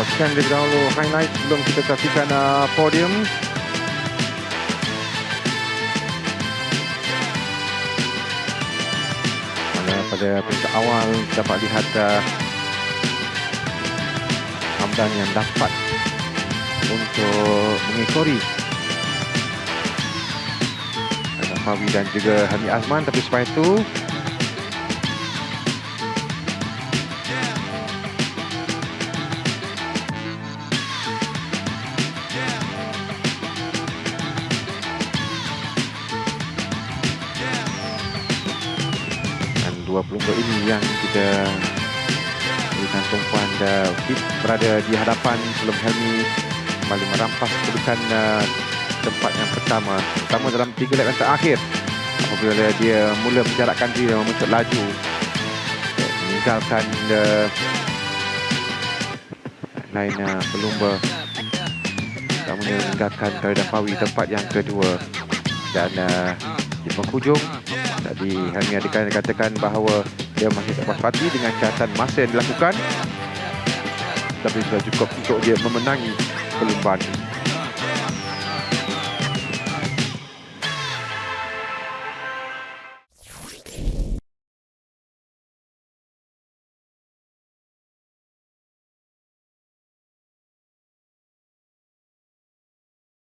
Saksikan lebih dahulu highlight sebelum kita saksikan podium. Pada peringkat awal dapat lihat Hamdan yang dapat untuk mengekori Fawi dan juga Helmi Azman, tapi selepas itu dua pelunggur ini yang kita berikan tumpuan berada di hadapan sebelum Helmi kembali merampas kedudukan tempat yang pertama dalam 3 lap yang terakhir, apabila dia mula menjarakkan diri dan memuncak laju meninggalkan lain pelumba, namun meninggalkan Khalidan Fawi tempat yang kedua. Dan di penghujung tadi Helmi dikatakan bahawa dia masih tak puas hati dengan catatan masa yang dilakukan, tapi sudah cukup untuk dia memenangi perlumbaan ini.